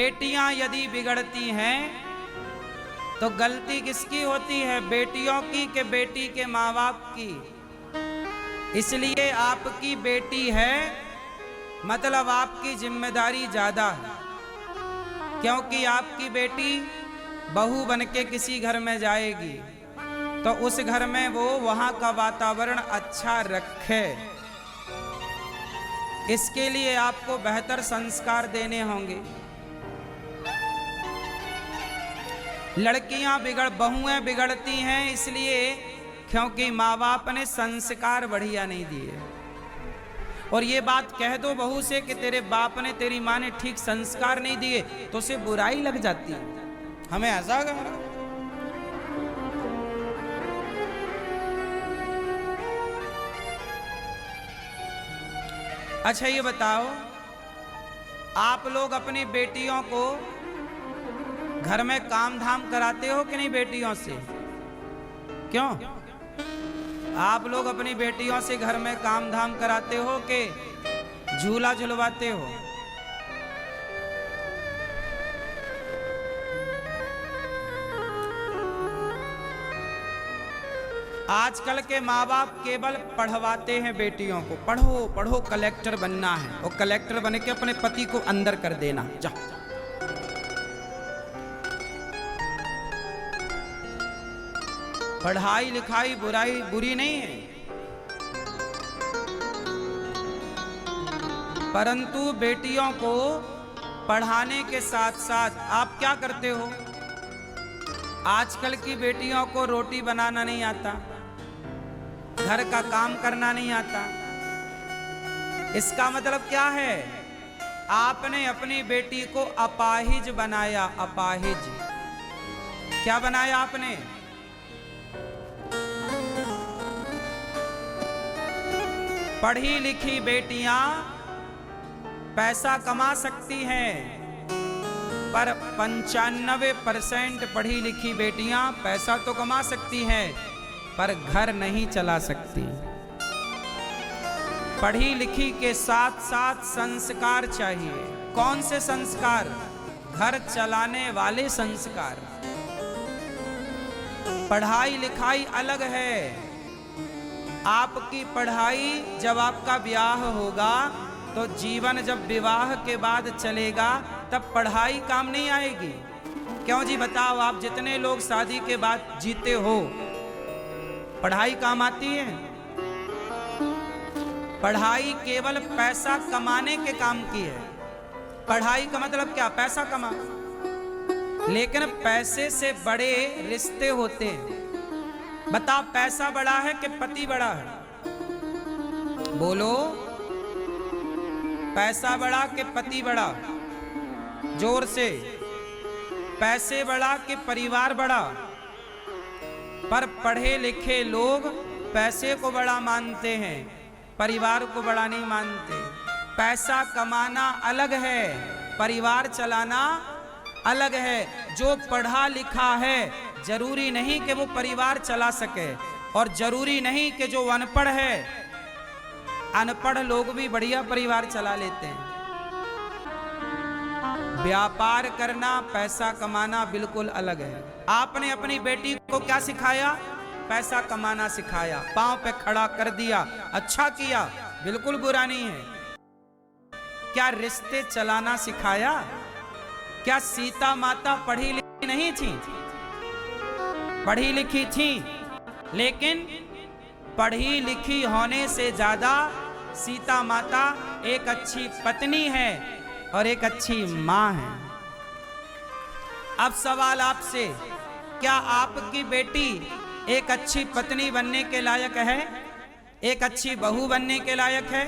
बेटियां यदि बिगड़ती हैं तो गलती किसकी होती है, बेटियों की कि बेटी के माँ बाप की। इसलिए आपकी बेटी है मतलब आपकी जिम्मेदारी ज्यादा है, क्योंकि आपकी बेटी बहू बनके किसी घर में जाएगी तो उस घर में वो वहां का वातावरण अच्छा रखे। इसके लिए आपको बेहतर संस्कार देने होंगे। लड़कियां बहुएं बिगड़ती हैं इसलिए क्योंकि माँ बाप ने संस्कार बढ़िया नहीं दिए। और ये बात कह दो बहू से कि तेरे बाप ने तेरी माँ ने ठीक संस्कार नहीं दिए तो उसे बुराई लग जाती है। हमें ऐसा कहा। अच्छा ये बताओ, आप लोग अपनी बेटियों को घर में काम धाम कराते हो कि नहीं बेटियों से? क्यों? आप लोग अपनी बेटियों से घर में काम धाम कराते हो कि झूला झुलवाते हो? आजकल के माँ बाप केवल पढ़वाते हैं बेटियों को, पढ़ो पढ़ो कलेक्टर बनना है, और कलेक्टर बन के अपने पति को अंदर कर देना। जा पढ़ाई लिखाई बुरी नहीं है, परंतु बेटियों को पढ़ाने के साथ साथ आप क्या करते हो? आजकल की बेटियों को रोटी बनाना नहीं आता, घर का काम करना नहीं आता। इसका मतलब क्या है? आपने अपनी बेटी को अपाहिज बनाया। अपाहिज क्या बनाया आपने? पढ़ी लिखी बेटियां पैसा कमा सकती हैं, पर 95% पढ़ी लिखी बेटियां पैसा तो कमा सकती हैं पर घर नहीं चला सकती। पढ़ी लिखी के साथ साथ संस्कार चाहिए। कौन से संस्कार? घर चलाने वाले संस्कार। पढ़ाई लिखाई अलग है। आपकी पढ़ाई जब आपका ब्याह होगा तो जीवन जब विवाह के बाद चलेगा तब पढ़ाई काम नहीं आएगी। क्यों जी बताओ, आप जितने लोग शादी के बाद जीते हो पढ़ाई काम आती है? पढ़ाई केवल पैसा कमाने के काम की है। पढ़ाई का मतलब क्या? पैसा कमा। लेकिन पैसे से बड़े रिश्ते होते हैं। बता, पैसा बड़ा है कि पति बड़ा है? बोलो, पैसा बड़ा कि पति बड़ा? जोर से। पैसे बड़ा कि परिवार बड़ा? पर पढ़े लिखे लोग पैसे को बड़ा मानते हैं, परिवार को बड़ा नहीं मानते। पैसा कमाना अलग है, परिवार चलाना अलग है। जो पढ़ा लिखा है जरूरी नहीं कि वो परिवार चला सके, और जरूरी नहीं कि जो अनपढ़ है, अनपढ़ लोग भी बढ़िया परिवार चला लेते हैं। व्यापार करना, पैसा कमाना बिल्कुल अलग है। आपने अपनी बेटी को क्या सिखाया? पैसा कमाना सिखाया, पांव पे खड़ा कर दिया, अच्छा किया, बिल्कुल बुरा नहीं है। क्या रिश्ते चलाना सिखाया? क्या सीता माता पढ़ी लिखी नहीं थी? पढ़ी लिखी थी, लेकिन पढ़ी लिखी होने से ज्यादा सीता माता एक अच्छी पत्नी है और एक अच्छी मां है। अब सवाल आपसे, क्या आपकी बेटी एक अच्छी पत्नी बनने के लायक है? एक अच्छी बहू बनने के लायक है?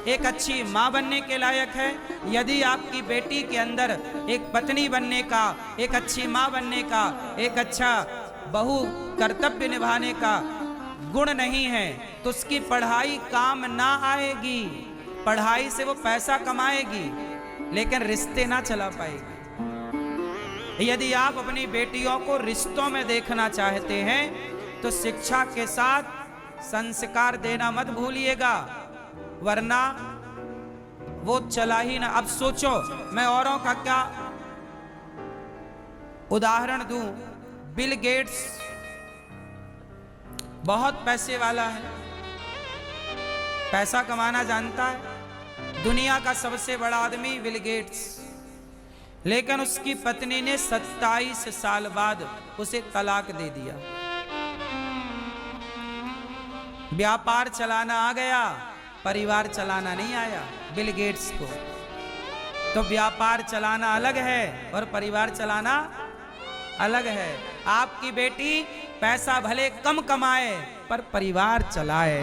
एक अच्छी माँ बनने के लायक है? यदि आपकी बेटी के अंदर एक पत्नी बनने का, एक अच्छी माँ बनने का, एक अच्छा बहू कर्तव्य निभाने का गुण नहीं है तो उसकी पढ़ाई काम ना आएगी। पढ़ाई से वो पैसा कमाएगी लेकिन रिश्ते ना चला पाएगी। यदि आप अपनी बेटियों को रिश्तों में देखना चाहते हैं तो शिक्षा के साथ संस्कार देना मत भूलिएगा, वरना वो चला ही ना। अब सोचो, मैं औरों का क्या उदाहरण दूं, बिल गेट्स बहुत पैसे वाला है, पैसा कमाना जानता है, दुनिया का सबसे बड़ा आदमी बिल गेट्स, लेकिन उसकी पत्नी ने 27 साल बाद उसे तलाक दे दिया। व्यापार चलाना आ गया, परिवार चलाना नहीं आया बिल गेट्स को। तो व्यापार चलाना अलग है और परिवार चलाना अलग है। आपकी बेटी पैसा भले कम कमाए पर परिवार चलाए,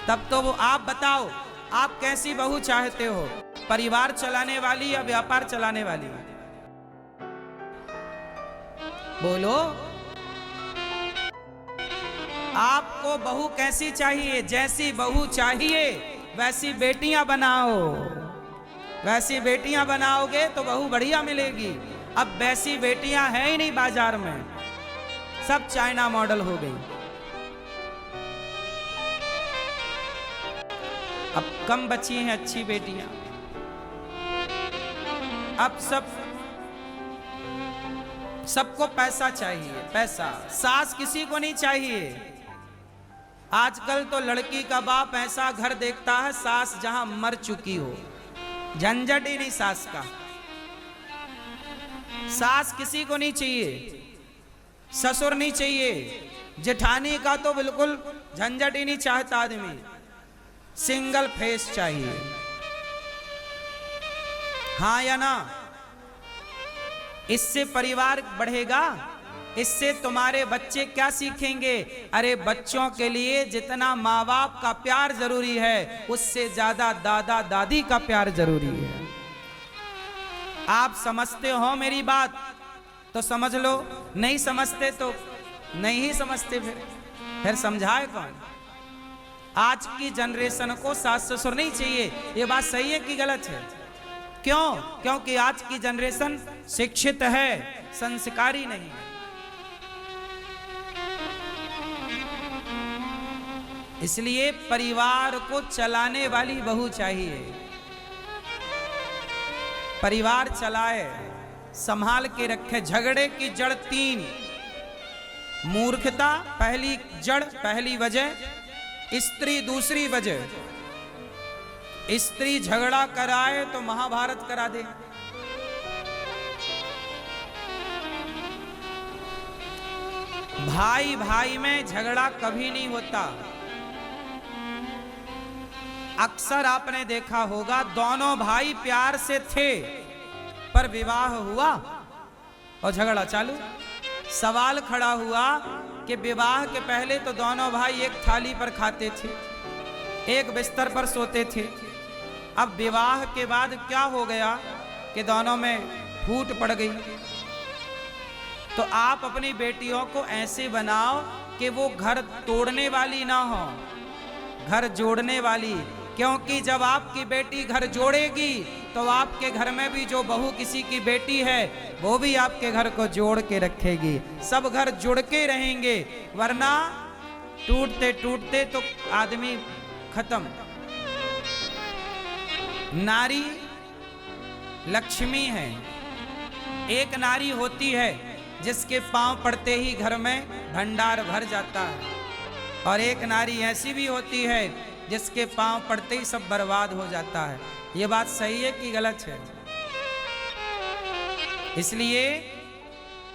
तब तो वो। आप बताओ, आप कैसी बहू चाहते हो, परिवार चलाने वाली या व्यापार चलाने वाली? बोलो, आपको बहू कैसी चाहिए? जैसी बहू चाहिए वैसी बेटियां बनाओ। वैसी बेटियां बनाओगे तो बहू बढ़िया मिलेगी। अब वैसी बेटियां हैं ही नहीं बाजार में, सब चाइना मॉडल हो गई। अब कम बची हैं अच्छी बेटियां। अब सबको पैसा चाहिए, पैसा। सास किसी को नहीं चाहिए। आजकल तो लड़की का बाप ऐसा घर देखता है सास जहां मर चुकी हो, झंझट ही नहीं सास का। सास किसी को नहीं चाहिए, ससुर नहीं चाहिए, जेठानी का तो बिल्कुल झंझट ही नहीं चाहता आदमी। सिंगल फेस चाहिए, हाँ या ना? इससे परिवार बढ़ेगा, इससे तुम्हारे बच्चे क्या सीखेंगे? अरे बच्चों के लिए जितना माँ बाप का प्यार जरूरी है, उससे ज्यादा दादा दादी का प्यार जरूरी है। आप समझते हो मेरी बात तो समझ लो, नहीं समझते तो नहीं ही समझते। फिर समझाए कौन? आज की जनरेशन को सास ससुर नहीं चाहिए। ये बात सही है कि गलत है? क्यों? क्योंकि आज की जनरेशन शिक्षित है, संस्कारी नहीं है। इसलिए परिवार को चलाने वाली बहू चाहिए, परिवार चलाए, संभाल के रखे। झगड़े की जड़ 3: मूर्खता पहली जड़, पहली वजह, स्त्री दूसरी वजह। स्त्री झगड़ा कराए तो महाभारत करा दे। भाई भाई में झगड़ा कभी नहीं होता। अक्सर आपने देखा होगा, दोनों भाई प्यार से थे पर विवाह हुआ और झगड़ा चालू। सवाल खड़ा हुआ कि विवाह के पहले तो दोनों भाई एक थाली पर खाते थे, एक बिस्तर पर सोते थे। अब विवाह के बाद क्या हो गया कि दोनों में फूट पड़ गई। तो आप अपनी बेटियों को ऐसे बनाओ कि वो घर तोड़ने वाली ना हो, घर जोड़ने वाली। क्योंकि जब आपकी बेटी घर जोड़ेगी तो आपके घर में भी जो बहू किसी की बेटी है वो भी आपके घर को जोड़ के रखेगी। सब घर जुड़ के रहेंगे, वरना टूटते टूटते तो आदमी खत्म। नारी लक्ष्मी है। एक नारी होती है जिसके पांव पड़ते ही घर में भंडार भर जाता है, और एक नारी ऐसी भी होती है जिसके पांव पड़ते ही सब बर्बाद हो जाता है। ये बात सही है कि गलत है? इसलिए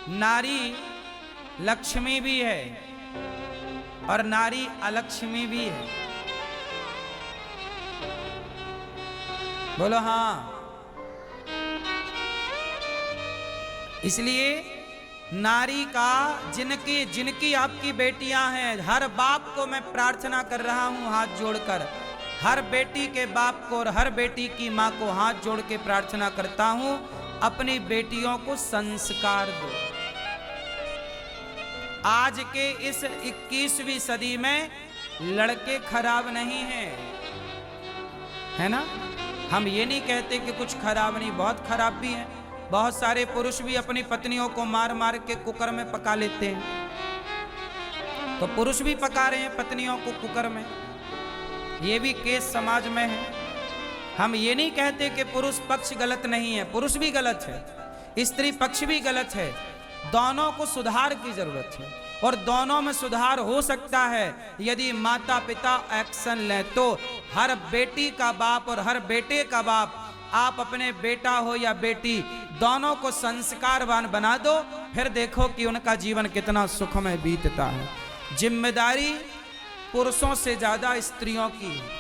नारी लक्ष्मी भी है और नारी अलक्ष्मी भी है। बोलो हाँ। इसलिए नारी का जिनकी आपकी बेटियां हैं, हर बाप को मैं प्रार्थना कर रहा हूं हाथ जोड़कर, हर बेटी के बाप को और हर बेटी की मां को हाथ जोड़ के प्रार्थना करता हूं, अपनी बेटियों को संस्कार दो। आज के इस 21वीं सदी में लड़के खराब नहीं हैं, है ना? हम ये नहीं कहते कि कुछ खराब नहीं, बहुत खराब भी हैं। बहुत सारे पुरुष भी अपनी पत्नियों को मार मार के कुकर में पका लेते हैं। तो पुरुष भी पका रहे हैं पत्नियों को कुकर में, ये भी केस समाज में है। हम ये नहीं कहते कि पुरुष पक्ष गलत नहीं है, पुरुष भी गलत है। स्त्री पक्ष भी गलत है, दोनों को सुधार की जरूरत है और दोनों में सुधार हो सकता है यदि माता पिता एक्शन लें। तो हर बेटी का बाप और हर बेटे का बाप, आप अपने बेटा हो या बेटी दोनों को संस्कारवान बना दो, फिर देखो कि उनका जीवन कितना सुखमय बीतता है। जिम्मेदारी पुरुषों से ज्यादा स्त्रियों की है।